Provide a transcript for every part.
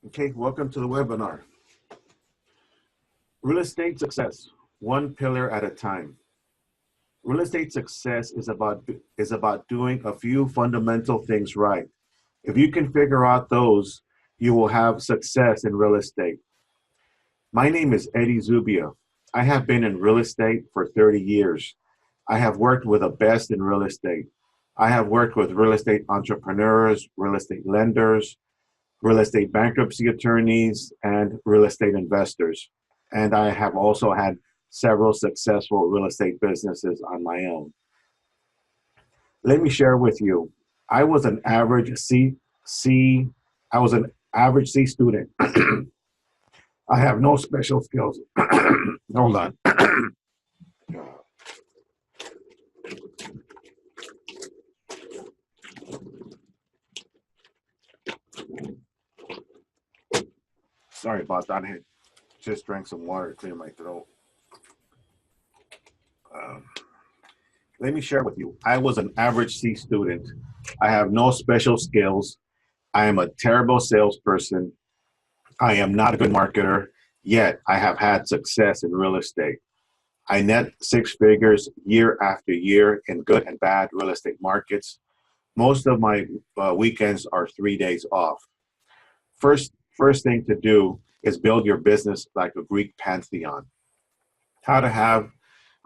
Okay, welcome to the webinar. Real estate success, one pillar at a time. Real estate success is about doing a few fundamental things right. If you can figure out those, you will have success in real estate. My name is Eddie Zubia. I have been in real estate for 30 years. I have worked with the best in real estate. I have worked with real estate entrepreneurs, real estate lenders, real estate bankruptcy attorneys, and real estate investors. And I have also had several successful real estate businesses on my own. Let me share with you. I was an average C I was an average C student. I have no special skills. Hold on. Sorry about that. I had just drank some water to clear my throat. Um, Let me share with you. I was an average C student. I have no special skills. I am a terrible salesperson. I am not a good marketer, yet I have had success in real estate. I net six figures year after year in good and bad real estate markets. Most of my weekends are 3 days off. First thing to do is build your business like a Greek pantheon. How to have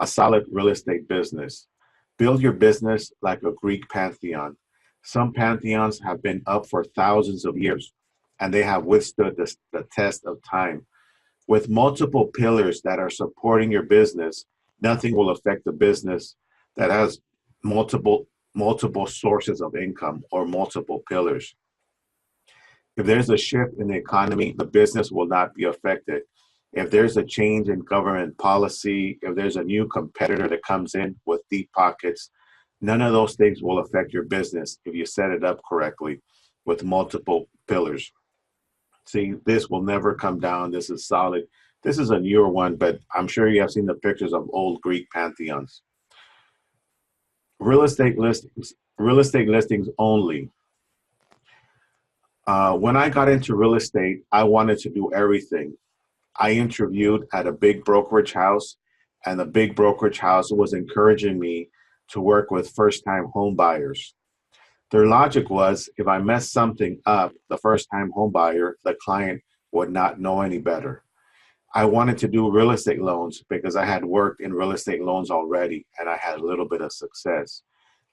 a solid real estate business. Build your business like a Greek pantheon. Some pantheons have been up for thousands of years, and they have withstood the test of time. With multiple pillars that are supporting your business, nothing will affect the business that has multiple sources of income or multiple pillars. If there's a shift in the economy, the business will not be affected. If there's a change in government policy, if there's a new competitor that comes in with deep pockets, none of those things will affect your business if you set it up correctly with multiple pillars. See, this will never come down. This is solid. This is a newer one, but I'm sure you have seen the pictures of old Greek pantheons. Real estate listings only. When I got into real estate, I wanted to do everything. I interviewed at a big brokerage house, and the big brokerage house was encouraging me to work with first-time home buyers. Their logic was if I messed something up, the first-time home buyer, the client would not know any better. I wanted to do real estate loans because I had worked in real estate loans already and I had a little bit of success.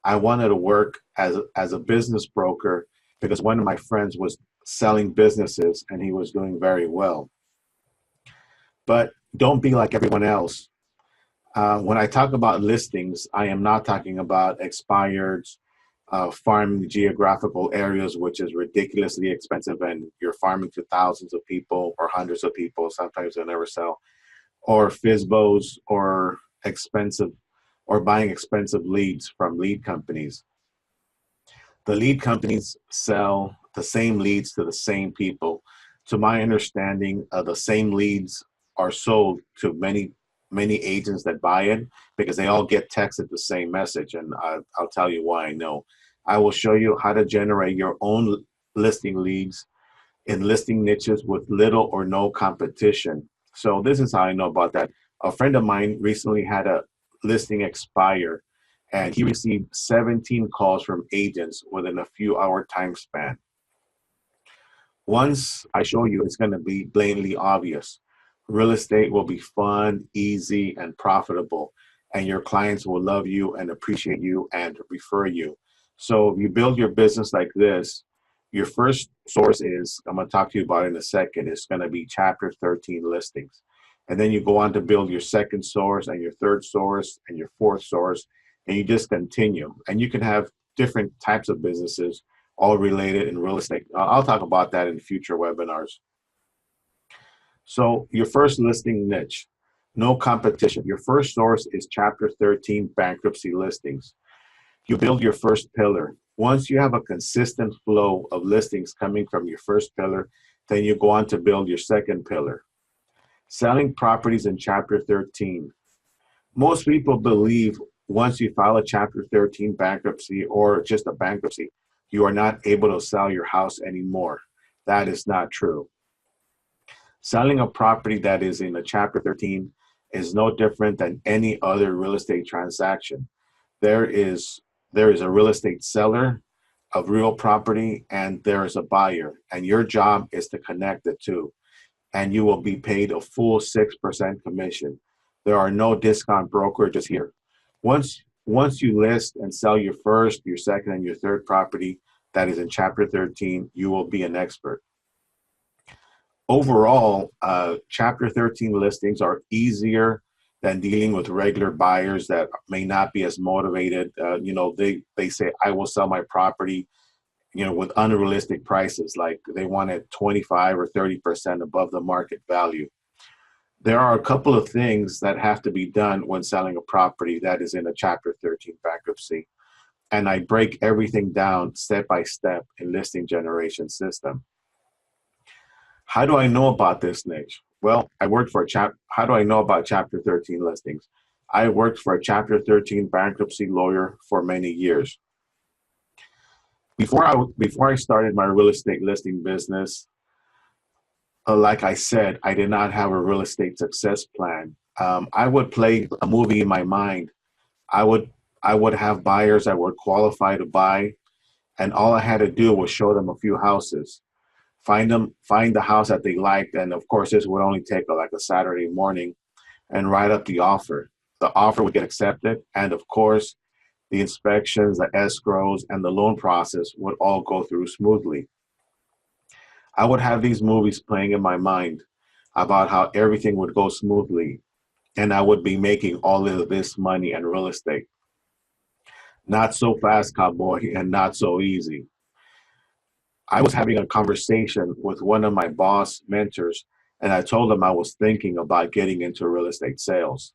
I wanted to work as a business broker because one of my friends was selling businesses and he was doing very well. But don't be like everyone else. When I talk about listings, I am not talking about expired farming geographical areas, which is ridiculously expensive, and you're farming to thousands of people or hundreds of people. Sometimes they never sell, or FISBOs, or expensive, or buying expensive leads from lead companies. The lead companies sell the same leads to the same people. To my understanding, the same leads are sold to many agents that buy it because they all get texted the same message, and I'll tell you why I know. I will show you how to generate your own listing leads in listing niches with little or no competition. So this is how I know about that. A friend of mine recently had a listing expire, and he received 17 calls from agents within a few hour time span. Once I show you, it's going to be blatantly obvious. Real estate will be fun, easy, and profitable, and your clients will love you and appreciate you and refer you. So if you build your business like this, your first source is, I'm going to talk to you about it in a second, it's going to be Chapter 13 listings. And then you go on to build your second source and your third source and your fourth source, and you just continue. And you can have different types of businesses all related in real estate. I'll talk about that in future webinars. So your first listing niche, no competition. Your first source is Chapter 13 bankruptcy listings. You build your first pillar. Once you have a consistent flow of listings coming from your first pillar, then you go on to build your second pillar. Selling properties in Chapter 13. Most people believe once you file a Chapter 13 bankruptcy or just a bankruptcy, you are not able to sell your house anymore. That is not true. Selling a property that is in a Chapter 13 is no different than any other real estate transaction. There is there is a real estate seller of real property and there is a buyer, and your job is to connect the two, and you will be paid a full 6% commission. There are no discount brokerages here. Once you list and sell your first, your second, and your third property that is in Chapter 13, you will be an expert. Overall, Chapter 13 listings are easier than dealing with regular buyers that may not be as motivated. They say, I will sell my property, with unrealistic prices, like they want it 25 or 30% above the market value. There are a couple of things that have to be done when selling a property that is in a Chapter 13 bankruptcy. And I break everything down step by step in Listing Generation System. How do I know about this niche? Well, how do I know about Chapter 13 listings? I worked for a Chapter 13 bankruptcy lawyer for many years. Before I started my real estate listing business, like I said, I did not have a real estate success plan. I would play a movie in my mind. I would I would have buyers that were qualified to buy, and all I had to do was show them a few houses, find the house that they liked, and of course this would only take like a Saturday morning, and write up the offer. The offer would get accepted, and of course the inspections, the escrows, and the loan process would all go through smoothly. I would have these movies playing in my mind about how everything would go smoothly and I would be making all of this money in real estate. Not so fast, cowboy, and not so easy. I was having a conversation with one of my boss mentors, and I told him I was thinking about getting into real estate sales.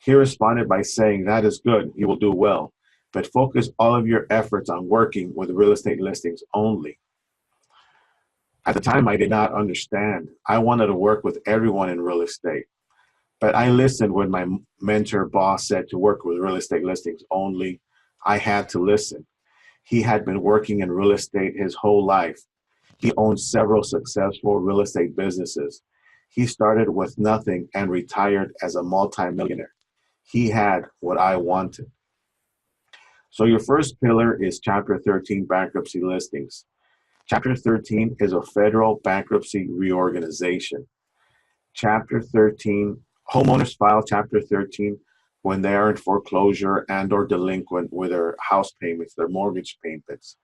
He responded by saying, that is good, you will do well, but focus all of your efforts on working with real estate listings only. At the time, I did not understand. I wanted to work with everyone in real estate. But I listened when my mentor boss said to work with real estate listings only. I had to listen. He had been working in real estate his whole life. He owned several successful real estate businesses. He started with nothing and retired as a multimillionaire. He had what I wanted. So your first pillar is Chapter 13 bankruptcy listings. Chapter 13 is a federal bankruptcy reorganization. Chapter 13, homeowners file Chapter 13 when they are in foreclosure and or delinquent with their house payments, their mortgage payments.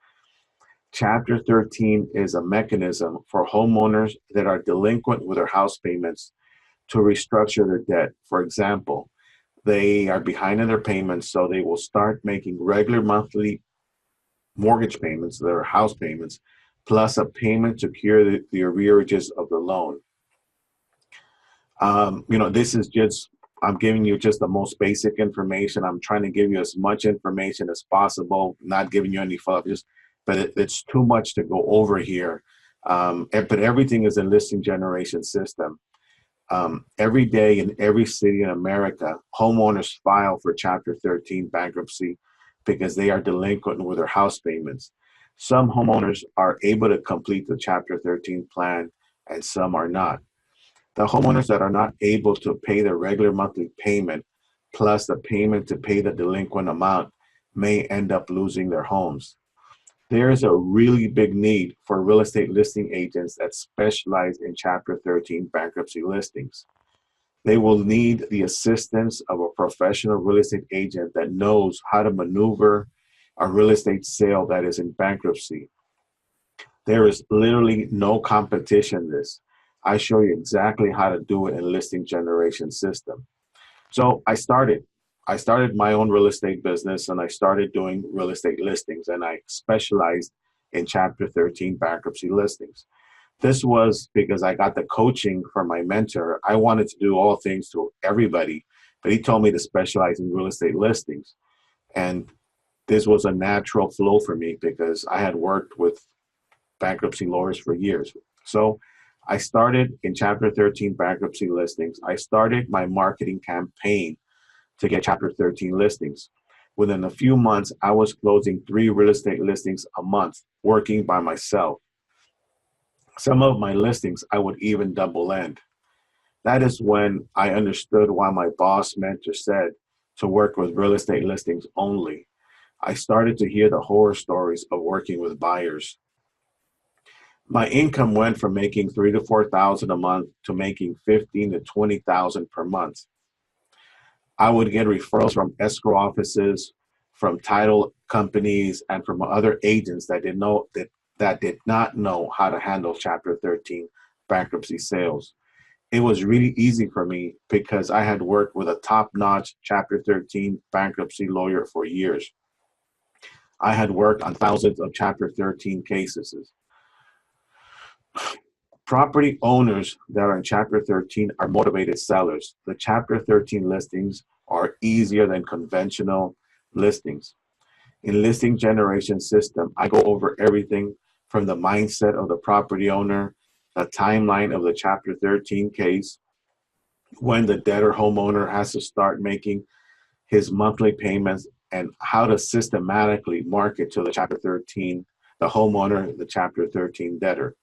Chapter 13 is a mechanism for homeowners that are delinquent with their house payments to restructure their debt. For example, they are behind in their payments, so they will start making regular monthly mortgage payments, their house payments, plus a payment to cure the arrearages of the loan. This is just, I'm giving you just the most basic information. I'm trying to give you as much information as possible, not giving you any fluff, but it's too much to go over here. But everything is a listing generation system. Every day in every city in America, homeowners file for Chapter 13 bankruptcy because they are delinquent with their house payments. Some homeowners are able to complete the Chapter 13 plan and some are not. The homeowners that are not able to pay their regular monthly payment plus the payment to pay the delinquent amount may end up losing their homes. There is a really big need for real estate listing agents that specialize in Chapter 13 bankruptcy listings. They will need the assistance of a professional real estate agent that knows how to maneuver a real estate sale that is in bankruptcy. There is literally no competition in this. I show you exactly how to do it in listing generation system. So I started my own real estate business and I started doing real estate listings and I specialized in Chapter 13 bankruptcy listings. This was because I got the coaching from my mentor. I wanted to do all things to everybody, but he told me to specialize in real estate listings. And this was a natural flow for me because I had worked with bankruptcy lawyers for years. So I started in Chapter 13 bankruptcy listings. I started my marketing campaign to get Chapter 13 listings. Within a few months, I was closing 3 real estate listings a month, working by myself. Some of my listings, I would even double end. That is when I understood why my boss mentor said to work with real estate listings only. I started to hear the horror stories of working with buyers. My income went from making 3 to 4 thousand a month to making 15 to 20 thousand per month. I would get referrals from escrow offices, from title companies, and from other agents that did not know how to handle Chapter 13 bankruptcy sales. It was really easy for me because I had worked with a top-notch Chapter 13 bankruptcy lawyer for years. I had worked on thousands of Chapter 13 cases. Property owners that are in Chapter 13 are motivated sellers. The Chapter 13 listings are easier than conventional listings. In listing generation system, I go over everything from the mindset of the property owner, the timeline of the Chapter 13 case, when the debtor homeowner has to start making his monthly payments, and how to systematically market to the Chapter 13, the homeowner, the Chapter 13 debtor.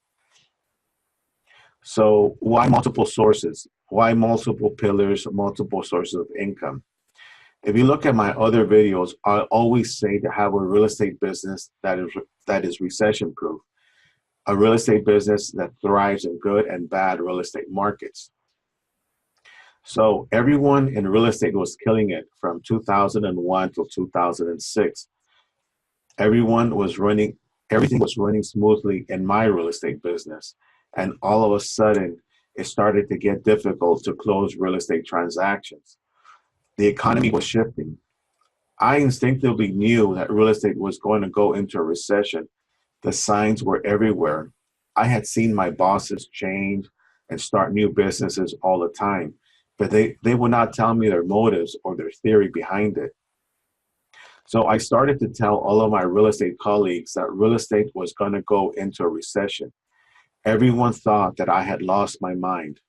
So why multiple sources? Why multiple pillars, multiple sources of income? If you look at my other videos, I always say to have a real estate business that is recession proof, a real estate business that thrives in good and bad real estate markets. So everyone in real estate was killing it from 2001 till 2006. Everyone was running, everything was running smoothly in my real estate business. And all of a sudden, it started to get difficult to close real estate transactions. The economy was shifting. I instinctively knew that real estate was going to go into a recession. The signs were everywhere. I had seen my bosses change and start new businesses all the time, but they would not tell me their motives or their theory behind it. So I started to tell all of my real estate colleagues that real estate was going to go into a recession. Everyone thought that I had lost my mind.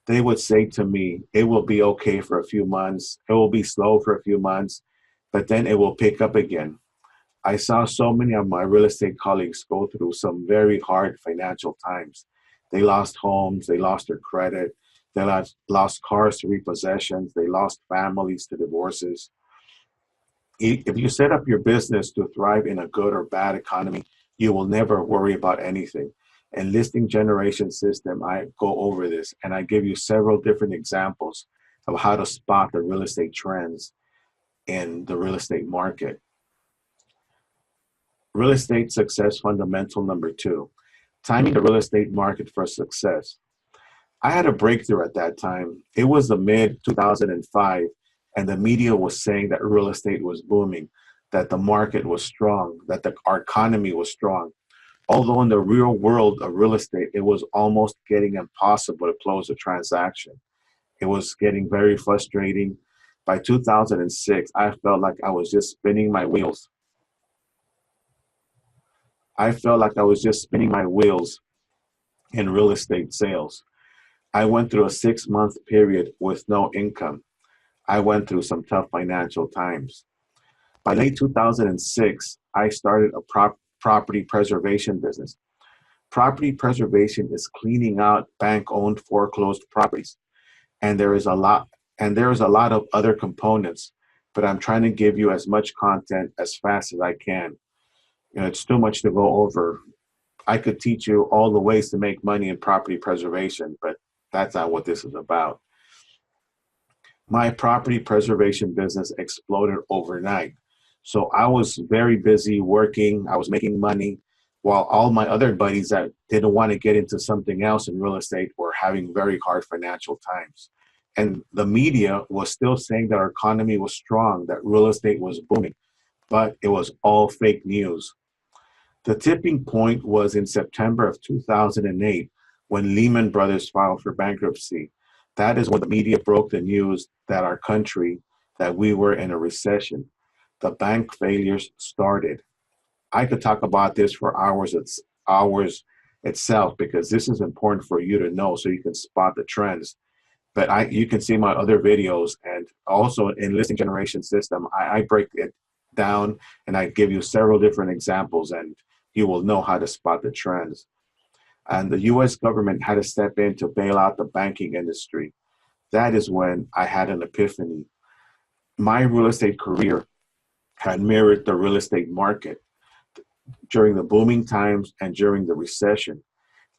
They would say to me, it will be okay for a few months. It will be slow for a few months, but then it will pick up again. I saw so many of my real estate colleagues go through some very hard financial times. They lost homes, they lost their credit, they lost cars to repossessions, they lost families to divorces. If you set up your business to thrive in a good or bad economy, you will never worry about anything. And listing generation system, I go over this and I give you several different examples of how to spot the real estate trends in the real estate market. Real estate success fundamental number two, timing the real estate market for success. I had a breakthrough at that time. It was the mid 2005, and the media was saying that real estate was booming, that the market was strong, that our economy was strong. Although in the real world of real estate, it was almost getting impossible to close a transaction. It was getting very frustrating. By 2006, I felt like I was just spinning my wheels. I felt like I was just spinning my wheels in real estate sales. I went through a 6 month period with no income. I went through some tough financial times. By late 2006, I started a property preservation business. Property preservation is cleaning out bank-owned foreclosed properties, and there is a lot of other components, but I'm trying to give you as much content as fast as I can. It's too much to go over. I could teach you all the ways to make money in property preservation, but that's not what this is about. My property preservation business exploded overnight. So I was very busy working, I was making money, while all my other buddies that didn't want to get into something else in real estate were having very hard financial times. And the media was still saying that our economy was strong, that real estate was booming, but it was all fake news. The tipping point was in September of 2008 when Lehman Brothers filed for bankruptcy. That is when the media broke the news that our country, that we were in a recession. The bank failures started. I could talk about this for hours itself because this is important for you to know so you can spot the trends. But you can see my other videos, and also in listing generation system, I break it down and I give you several different examples, and you will know how to spot the trends. and the US government had to step in to bail out the banking industry. That is when I had an epiphany. My real estate career had mirrored the real estate market during the booming times and during the recession.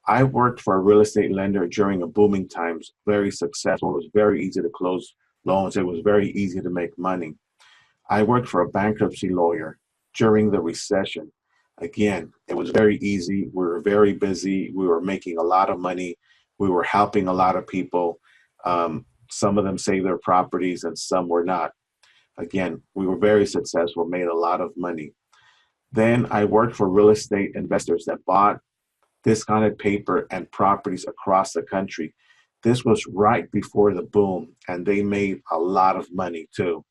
I worked for a real estate lender during a booming times, very successful. It was very easy to close loans. It was very easy to make money. I worked for a bankruptcy lawyer during the recession. Again, it was very easy. We were very busy. We were making a lot of money. We were helping a lot of people. Some of them saved their properties and some were not. Again, we were very successful, made a lot of money. Then I worked for real estate investors that bought discounted paper and properties across the country. This was right before the boom, and they made a lot of money too.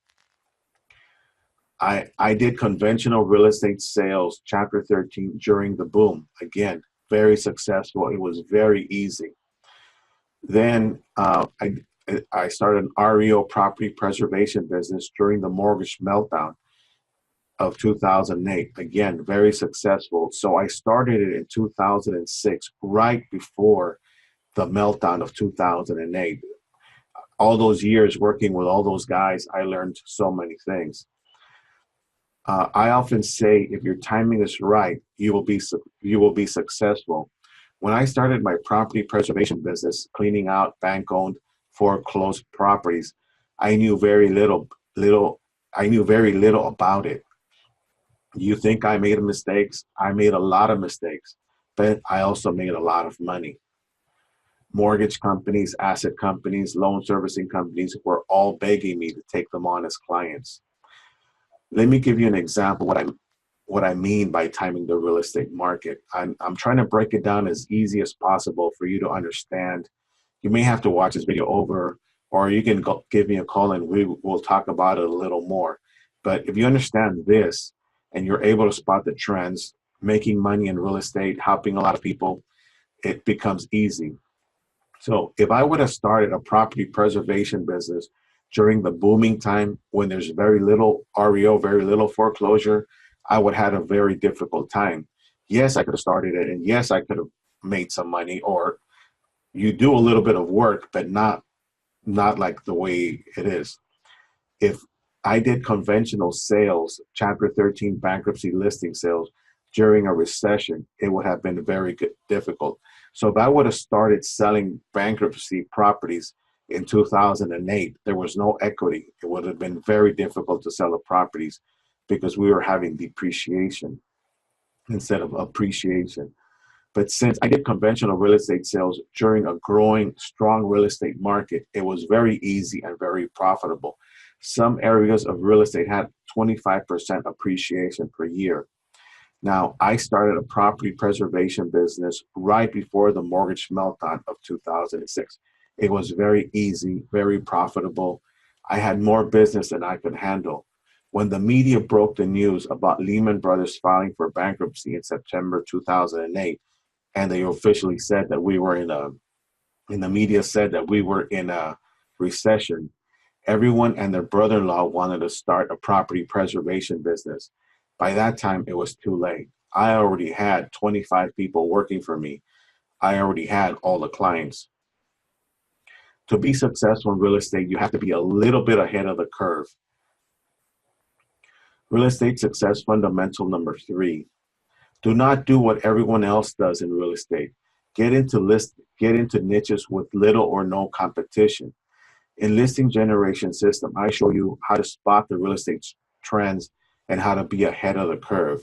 I did conventional real estate sales, Chapter 13, during the boom. Again, very successful. It was very easy. Then I started an REO property preservation business during the mortgage meltdown of 2008. Again, very successful. So I started it in 2006, right before the meltdown of 2008. All those years working with all those guys, I learned so many things. I often say, if your timing is right, you will be successful. When I started my property preservation business, cleaning out bank-owned foreclosed properties, I knew very little. I knew very little about it. You think I made mistakes? I made a lot of mistakes, but I also made a lot of money. Mortgage companies, asset companies, loan servicing companies were all begging me to take them on as clients. Let me give you an example what I mean by timing the real estate market. I'm trying to break it down as easy as possible for you to understand. You may have to watch this video over, or you can give me a call and we will talk about it a little more. But if you understand this and you're able to spot the trends, making money in real estate, helping a lot of people, it becomes easy. So if I would have started a property preservation business during the booming time when there's very little REO, very little foreclosure, I would have had a very difficult time. Yes, I could have started it, and yes, I could have made some money, or you do a little bit of work, but not like the way it is. If I did conventional sales, Chapter 13 bankruptcy listing sales during a recession, it would have been very difficult. So if I would have started selling bankruptcy properties in 2008, there was no equity. It would have been very difficult to sell the properties because we were having depreciation instead of appreciation. But since I did conventional real estate sales during a growing, strong real estate market, it was very easy and very profitable. Some areas of real estate had 25% appreciation per year. Now, I started a property preservation business right before the mortgage meltdown of 2006. It was very easy, very profitable. I had more business than I could handle. When the media broke the news about Lehman Brothers filing for bankruptcy in September 2008, and they officially said that we were in the media said that we were in a recession, everyone and their brother-in-law wanted to start a property preservation business. By that time, it was too late. I already had 25 people working for me. I already had all the clients. To be successful in real estate, you have to be a little bit ahead of the curve. Real estate success fundamental number 3. Do not do what everyone else does in real estate. Get into niches with little or no competition. In listing generation system, I show you how to spot the real estate trends and how to be ahead of the curve,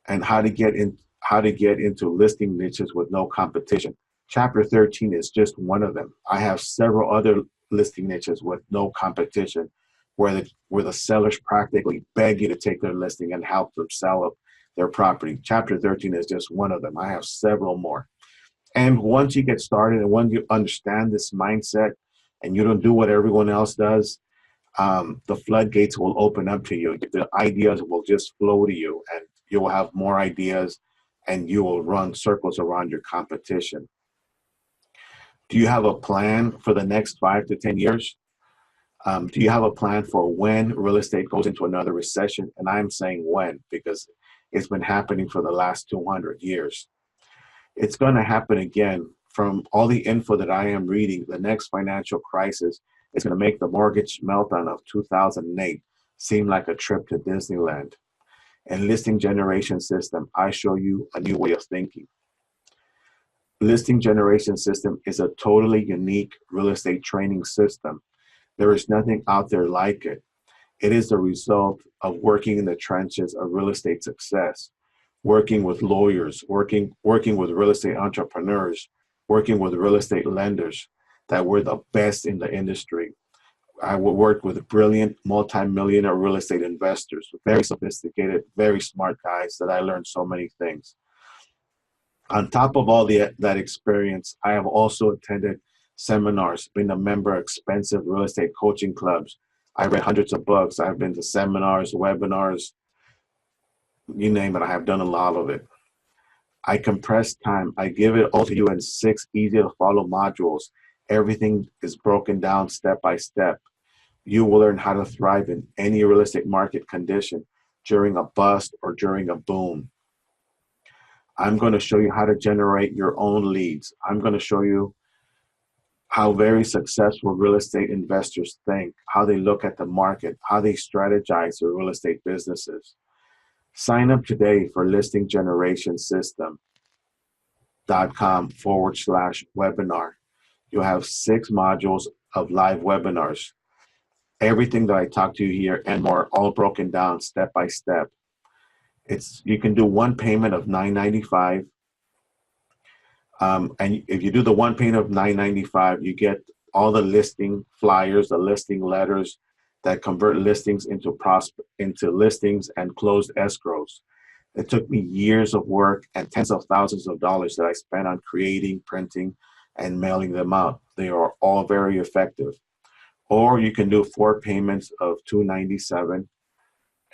and how to get into listing niches with no competition. Chapter 13 is just one of them. I have several other listing niches with no competition where the sellers practically beg you to take their listing and help them sell up their property. Chapter 13 is just one of them. I have several more. And once you get started and once you understand this mindset and you don't do what everyone else does, the floodgates will open up to you. The ideas will just flow to you and you will have more ideas and you will run circles around your competition. Do you have a plan for the next 5 to 10 years? Do you have a plan for when real estate goes into another recession? And I'm saying when, because it's been happening for the last 200 years. It's going to happen again. From all the info that I am reading, the next financial crisis is going to make the mortgage meltdown of 2008 seem like a trip to Disneyland. And listing generation system, I show you a new way of thinking. Listing generation system is a totally unique real estate training system. There is nothing out there like it. It is the result of working in the trenches of real estate success, working with lawyers, working with real estate entrepreneurs, working with real estate lenders that were the best in the industry. I would work with brilliant multimillionaire real estate investors, very sophisticated, very smart guys that I learned so many things. On top of all that experience, I have also attended seminars, been a member of expensive real estate coaching clubs. I read hundreds of books. I've been to seminars, webinars, you name it. I have done a lot of it. I compress time. I give it all to you in 6 easy to follow modules. Everything is broken down step by step. You will learn how to thrive in any real estate market condition during a bust or during a boom. I'm going to show you how to generate your own leads. I'm going to show you how very successful real estate investors think, how they look at the market, how they strategize their real estate businesses. Sign up today for listinggenerationsystem.com/webinar. You'll have 6 modules of live webinars. Everything that I talk to you here and more, all broken down step by step. You can do one payment of $9.95. And if you do the one payment of $9.95, you get all the listing flyers, the listing letters that convert listings into listings and closed escrows. It took me years of work and tens of thousands of dollars that I spent on creating, printing, and mailing them out. They are all very effective. Or you can do 4 payments of $297,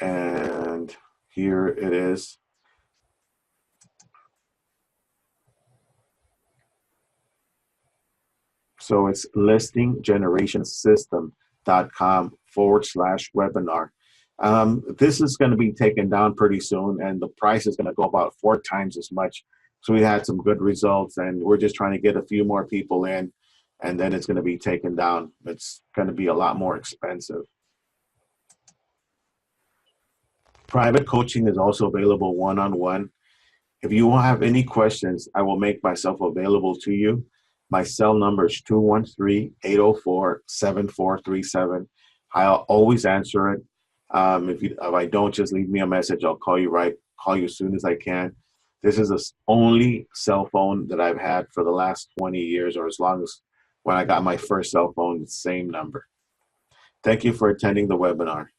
and here it is. So it's listinggenerationsystem.com/webinar. This is going to be taken down pretty soon, and the price is going to go about 4 times as much. So we had some good results, and we're just trying to get a few more people in, and then it's going to be taken down. It's going to be a lot more expensive. Private coaching is also available one-on-one. If you have any questions, I will make myself available to you. My cell number is 213-804-7437. I'll always answer it. If I don't, just leave me a message. I'll call you as soon as I can. This is the only cell phone that I've had for the last 20 years, or as long as when I got my first cell phone, the same number. Thank you for attending the webinar.